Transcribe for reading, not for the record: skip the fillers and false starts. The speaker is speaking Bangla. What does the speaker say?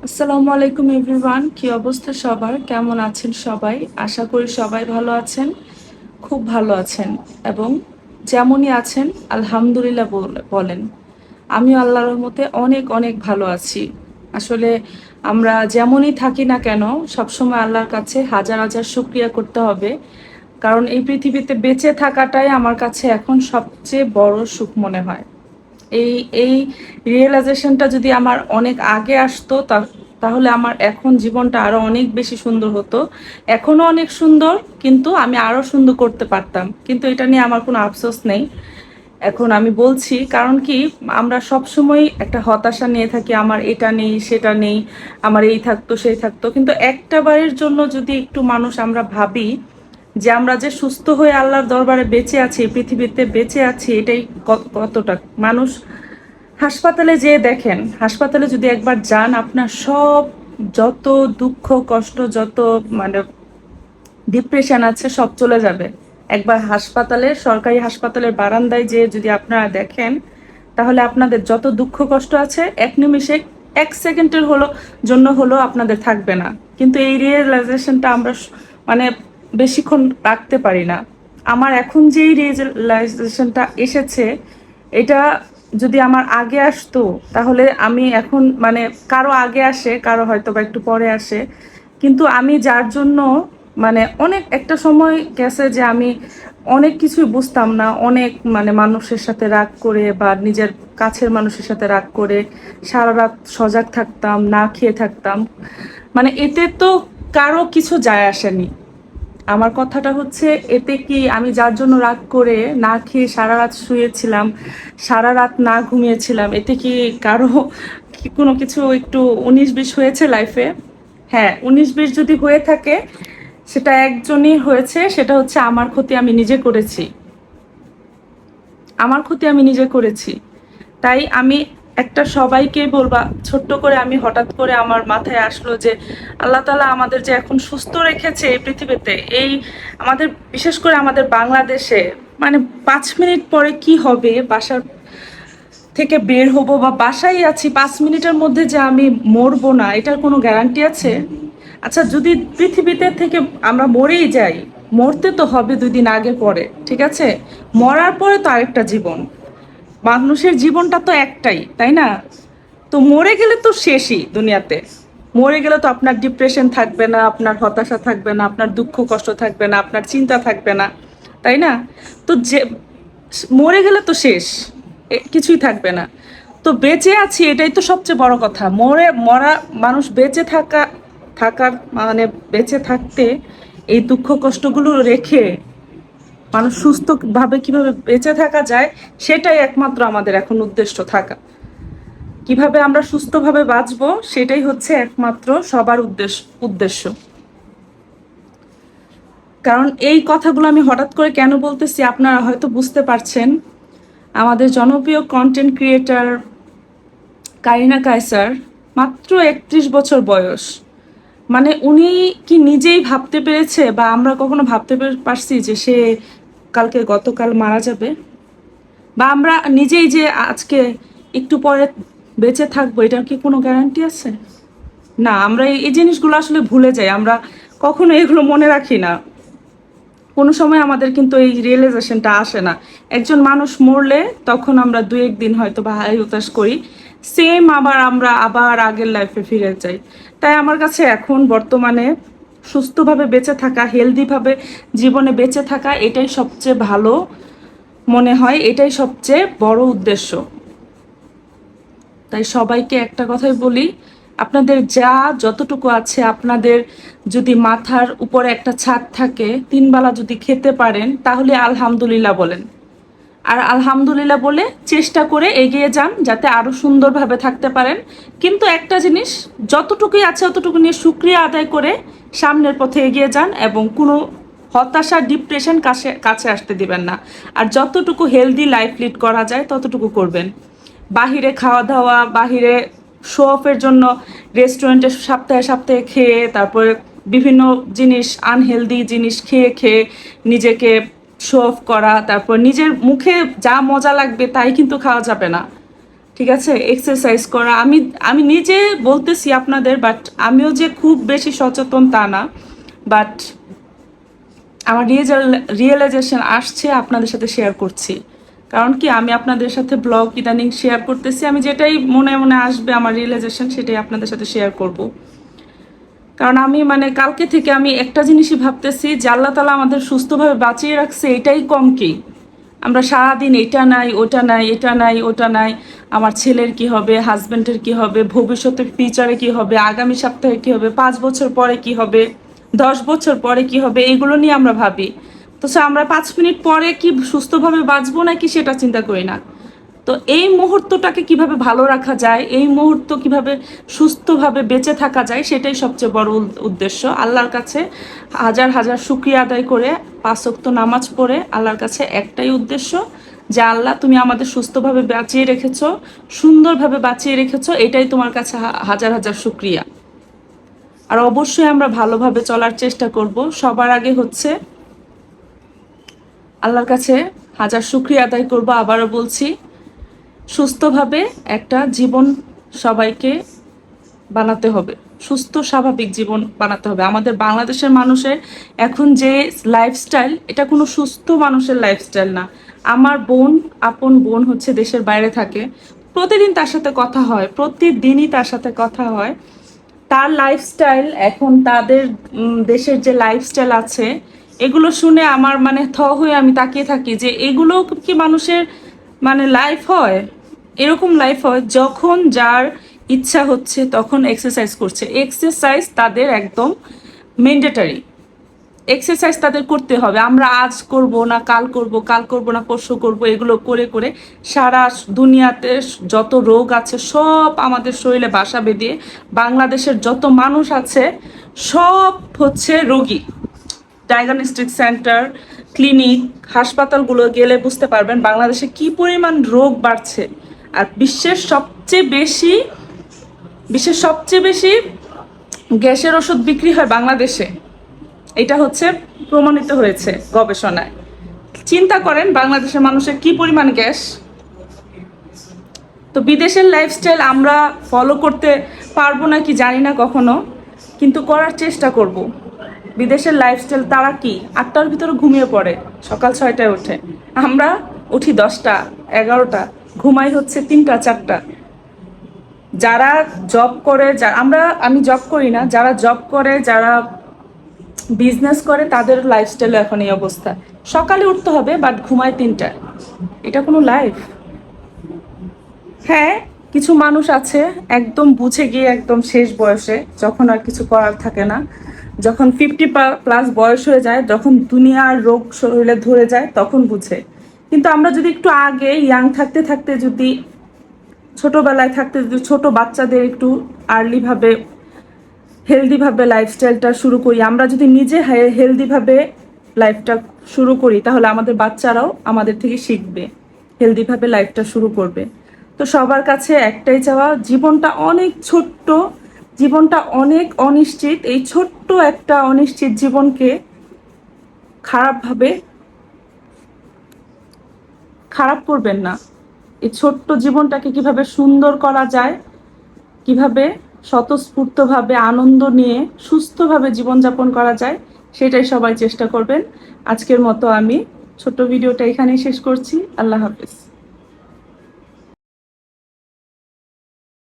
আসসালামু আলাইকুম এভরিওয়ান, কি অবস্থা সবার? কেমন আছেন সবাই? আশা করি সবাই ভালো আছেন, খুব ভালো আছেন এবং যেমনই আছেন আলহামদুলিল্লাহ বলেন। আমিও আল্লাহর রহমতে অনেক অনেক ভালো আছি। আসলে আমরা যেমনই থাকি না কেন, সবসময় আল্লাহর কাছে হাজার হাজার শুকরিয়া করতে হবে, কারণ এই পৃথিবীতে বেঁচে থাকাটাই আমার কাছে এখন সবচেয়ে বড় সুখ মনে হয়। এই এই রিয়েলাইজেশনটা যদি আমার অনেক আগে আসতো তাহলে আমার এখন জীবনটা আরো অনেক বেশি সুন্দর হতো। এখনো অনেক সুন্দর, কিন্তু আমি আরো সুন্দর করতে পারতাম, কিন্তু এটা নিয়ে আমার কোনো আফসোস নেই। এখন আমি বলছি কারণ কি, আমরা সব সময় একটা হতাশা নিয়ে থাকি, আমার এটা নেই সেটা নেই, আমার এই থাকতো সেই থাকতো, কিন্তু একটা বারের জন্য যদি একটু মানুষ আমরা ভাবি যে আমরা যে সুস্থ হয়ে আল্লাহর দরবারে বেঁচে আছি, এই পৃথিবীতে বেঁচে আছি, এটাই কতটা মানুষ। হাসপাতালে যেয়ে দেখেন, হাসপাতালে যদি একবার যান, আপনার সব যত দুঃখ কষ্ট, যত মানে ডিপ্রেশন আছে সব চলে যাবে। একবার হাসপাতালে, সরকারি হাসপাতালের বারান্দায় যেয়ে যদি আপনারা দেখেন, তাহলে আপনাদের যত দুঃখ কষ্ট আছে এক নিমিষে, এক সেকেন্ডের জন্য হলো আপনাদের থাকবে না। কিন্তু এই রিয়েলাইজেশনটা আমরা মানে বেশিক্ষণ রাখতে পারি না। আমার এখন যেই রিয়েলাইজেশনটা এসেছে, এটা যদি আমার আগে আসতো, তাহলে আমি এখন মানে কারো আগে আসে, কারো হয়তো বা একটু পরে আসে, কিন্তু আমি যার জন্য মানে অনেক একটা সময় গেছে যে আমি অনেক কিছুই বুঝতাম না, অনেক মানে মানুষের সাথে রাগ করে বা নিজের কাছের মানুষের সাথে রাগ করে সারা রাত সজাগ থাকতাম, না খেয়ে থাকতাম। মানে এতে তো কারো কিছু যায় আসেনি। আমার কথাটা হচ্ছে, এতে কি আমি যার জন্য রাগ করে না খেয়ে সারা রাত শুয়েছিলাম, সারা রাত না ঘুমিয়েছিলাম, এতে কি কারো কি কোনো কিছু একটু 19-20 হয়েছে লাইফে? হ্যাঁ, 19-20 যদি হয়ে থাকে, সেটা একজনই হয়েছে, সেটা হচ্ছে আমার ক্ষতি আমি নিজে করেছি। আমার ক্ষতি আমি নিজে করেছি। তাই আমি একটা সবাইকে বলবা, ছোট্ট করে আমি হঠাৎ করে আমার মাথায় আসলো যে আল্লাহ তাআলা আমাদের যে এখন সুস্থ রেখেছে এই পৃথিবীতে, এই আমাদের বিশেষ করে আমাদের বাংলাদেশে, মানে 5 মিনিট পরে কি হবে, বাসার থেকে বের হব বা বাসায় আছি 5 মিনিটের মধ্যে যে আমি মরবো না, এটার কোনো গ্যারান্টি আছে? আচ্ছা, যদি পৃথিবীতে থেকে আমরা মরেই যাই, মরতে তো হবে 2 দিন আগে পরে, ঠিক আছে? মরার পরে তো আরেকটা জীবন। মানুষের জীবনটা তো একটাই, তাই না? তো মরে গেলে তো শেষই দুনিয়াতে। মরে গেলে তো আপনার ডিপ্রেশন থাকবে না, আপনার হতাশা থাকবে না, আপনার দুঃখ কষ্ট থাকবে না, আপনার চিন্তা থাকবে না, তাই না? তো যে মরে গেলে তো শেষ, কিছুই থাকবে না। তো বেঁচে আছি, এটাই তো সবচেয়ে বড় কথা। মরা মানুষ বেঁচে থাকার মানে বেঁচে থাকতে এই দুঃখ কষ্টগুলো রেখে মানুষ সুস্থভাবে কিভাবে বেঁচে থাকা যায়, সেটাই একমাত্র আমাদের এখন উদ্দেশ্য থাকা। কিভাবে আমরা সুস্থভাবে বাঁচবো, সেটাই হচ্ছে একমাত্র সবার উদ্দেশ্য। কারণ এই কথাগুলো আমি হঠাৎ করে কেন বলতেছি, আপনারা হয়তো বুঝতে পারছেন। আমাদের জনপ্রিয় কন্টেন্ট ক্রিয়েটর কারিনা কায়সার, মাত্র 31 বছর বয়স। মানে উনি কি নিজেই ভাবতে পেরেছে, বা আমরা কখনো ভাবতে পারছি যে সে গতকাল মারা যাবে? বা আমরা নিজেই যে আজকে একটু পরে বেঁচে থাকবো, এটার কি কোনো গ্যারান্টি আছে? না, আমরা এই জিনিসগুলো আসলে ভুলে যাই, আমরা কখনো এগুলো মনে রাখি না। কোনো সময় আমাদের কিন্তু এই রিয়েলাইজেশনটা আসে না। একজন মানুষ মরলে তখন আমরা 2-1 দিন হয়তো বা হাই হতাশ করি, সেম আবার আমরা আবার আগের লাইফে ফিরে যাই। তাই আমার কাছে এখন বর্তমানে সুস্থভাবে বেঁচে থাকা, হেলদিভাবে জীবনে বেঁচে থাকা, এটাই সবচেয়ে ভালো মনে হয়, এটাই সবচেয়ে বড় উদ্দেশ্য। তাই সবাইকে একটা কথাই বলি, আপনাদের যা যতটুকু আছে, আপনাদের যদি মাথার উপরে একটা ছাদ থাকে, 3 বেলা যদি খেতে পারেন, তাহলে আলহামদুলিল্লাহ বলেন। আর আলহামদুলিল্লাহ বলে চেষ্টা করে এগিয়ে যান, যাতে আরো সুন্দরভাবে থাকতে পারেন। কিন্তু একটা জিনিস, যতটুকুই আছে অতটুকু নিয়ে শুকরিয়া আদায় করে সামনের পথে এগিয়ে যান, এবং কোনো হতাশা ডিপ্রেশন কাছে কাছে আসতে দিবেন না। আর যতটুকু হেলদি লাইফ লিড করা যায় ততটুকু করবেন। বাহিরে খাওয়া দাওয়া, বাহিরে শো অফের জন্য রেস্টুরেন্টে সপ্তাহে সপ্তাহে খেয়ে, তারপরে বিভিন্ন জিনিস, আনহেলদি জিনিস খেয়ে খেয়ে নিজেকে শো অফ করা, তারপর নিজের মুখে যা মজা লাগবে তাই কিন্তু খাওয়া যাবে না। ঠিক আছে, এক্সারসাইজ করা। আমি আমি নিজে বলতেছি আপনাদের, বাট আমিও যে খুব বেশি সচেতন তা না, বাট আমার রিয়েলাইজেশন আসছে, আপনাদের সাথে শেয়ার করছি। কারণ কি, আমি আপনাদের সাথে ব্লগ ইদানিং শেয়ার করতেছি, আমি যেটাই মনে মনে আসবে আমার রিয়েলাইজেশন, সেটাই আপনাদের সাথে শেয়ার করব। কারণ আমি মানে কালকে থেকে আমি একটা জিনিসই ভাবতেছি যে আল্লাহ তালা আমাদের সুস্থভাবে বাঁচিয়ে রাখছে, এটাই কম কি। আমরা সারাদিন এটা নাই ওটা নাই, এটা নাই ওটা নাই, আমার ছেলের কি হবে, হাজব্যান্ডের কি হবে, ভবিষ্যতের ফিউচারে কি হবে, আগামী সপ্তাহে কি হবে, 5 বছর পরে কি হবে, 10 বছর পরে কি হবে, এইগুলো নিয়ে আমরা ভাবি। তো আমরা 5 মিনিট পরে কি সুস্থভাবে বাঁচবো নাকি সেটা চিন্তা করি না। তো এই মুহূর্তটাকে কিভাবে ভালো রাখা যায়, এই মুহূর্ত কিভাবে সুস্থভাবে বেঁচে থাকা যায়, সেটাই সবচেয়ে বড় উদ্দেশ্য। আল্লাহর কাছে হাজার হাজার শুকরিয়া আদায় করে 5 ওয়াক্ত নামাজ পড়ে আল্লাহর কাছে একটাই উদ্দেশ্য, যে আল্লাহ তুমি আমাদের সুস্থভাবে বাঁচিয়ে রেখেছো, সুন্দরভাবে বাঁচিয়ে রেখেছো, এটাই তোমার কাছে হাজার হাজার শুকরিয়া। আর অবশ্যই আমরা ভালোভাবে চলার চেষ্টা করব। সবার আগে হচ্ছে আল্লাহর কাছে হাজার শুকরিয়া আদায় করব, আবারও বলছি, সুস্থভাবে একটা জীবন সবাইকে বানাতে হবে, সুস্থ স্বাভাবিক জীবন বানাতে হবে। আমাদের বাংলাদেশের মানুষের এখন যে লাইফস্টাইল, এটা কোনো সুস্থ মানুষের লাইফস্টাইল না। আমার বোন, আপন বোন হচ্ছে দেশের বাইরে থাকে, প্রতিদিন তার সাথে কথা হয়, প্রতিদিনই তার সাথে কথা হয়। তার লাইফস্টাইল এখন, তাদের দেশের যে লাইফস্টাইল আছে, এগুলো শুনে আমার মানে হয়ে আমি তাকিয়ে থাকি যে এগুলো কি মানুষের মানে লাইফ হয়? এরকম লাইফ হয় যখন যার ইচ্ছা হচ্ছে তখন এক্সারসাইজ করছে। এক্সারসাইজ তাদের একদম ম্যান্ডেটারি, এক্সারসাইজ তাদের করতে হবে। আমরা আজ করব না কাল করব, কাল করব না পরশু করব, এগুলো করে করে সারা দুনিয়াতে যত রোগ আছে সব আমাদের শরীরে বাসা বেঁধে, বাংলাদেশের যত মানুষ আছে সব হচ্ছে রোগী। ডায়াগনস্টিক সেন্টার, ক্লিনিক, হাসপাতালগুলো গেলে বুঝতে পারবেন বাংলাদেশে কি পরিমাণ রোগ বাড়ছে। আর বিশ্বের সবচেয়ে বেশি গ্যাসের ওষুধ বিক্রি হয় বাংলাদেশে, এটা হচ্ছে প্রমাণিত হয়েছে গবেষণায়। চিন্তা করেন বাংলাদেশের মানুষের কি পরিমাণ গ্যাস। তো বিদেশের লাইফস্টাইল আমরা ফলো করতে পারবো না কি জানি না কখনো, কিন্তু করার চেষ্টা করব। বিদেশের লাইফস্টাইল, তারা কি 8টার ভিতরে ঘুমিয়ে পড়ে, সকাল 6টায় ওঠে, আমরা উঠি 10টা 11টা, ঘুমাই হচ্ছে 3টা 4টা। যারা জব করে, আমি জব করি না, যারা জব করে, যারা বিজনেস করে, তাদের লাইফস্টাইল এখন এই অবস্থা। সকালে উঠতে হবে বাট ঘুমায় 3টায়, এটা কোনো লাইফ? হ্যাঁ, কিছু মানুষ আছে একদম বুঝে গিয়ে একদম শেষ বয়সে, যখন আর কিছু করার থাকে না, যখন 50+ বয়স হয়ে যায়, যখন দুনিয়ার রোগ শরীরে ধরে যায়, তখন বুঝে। কিন্তু আমরা যদি একটু আগে ইয়াং থাকতে থাকতে, যদি ছোটবেলায় থাকতে, যদি ছোট বাচ্চাদের একটু আর্লিভাবে হেলদিভাবে লাইফস্টাইলটা শুরু করি, আমরা যদি নিজে হেলদিভাবে লাইফটা শুরু করি, তাহলে আমাদের বাচ্চারাও আমাদের থেকে শিখবে, হেলদিভাবে লাইফটা শুরু করবে। তো সবার কাছে একটাই চাওয়া, জীবনটা অনেক ছোট্ট, জীবনটা অনেক অনিশ্চিত, এই ছোট্ট একটা অনিশ্চিত জীবনকে খারাপ করবেন না। এই ছোট্ট জীবনটাকে কিভাবে সুন্দর করা যায়, কিভাবে স্বতঃস্ফূর্তভাবে আনন্দ নিয়ে সুস্থভাবে জীবনযাপন করা যায়, সেটাই সবাই চেষ্টা করবেন। আজকের মতো আমি ছোট্ট ভিডিওটা এখানেই শেষ করছি। আল্লাহ হাফেজ।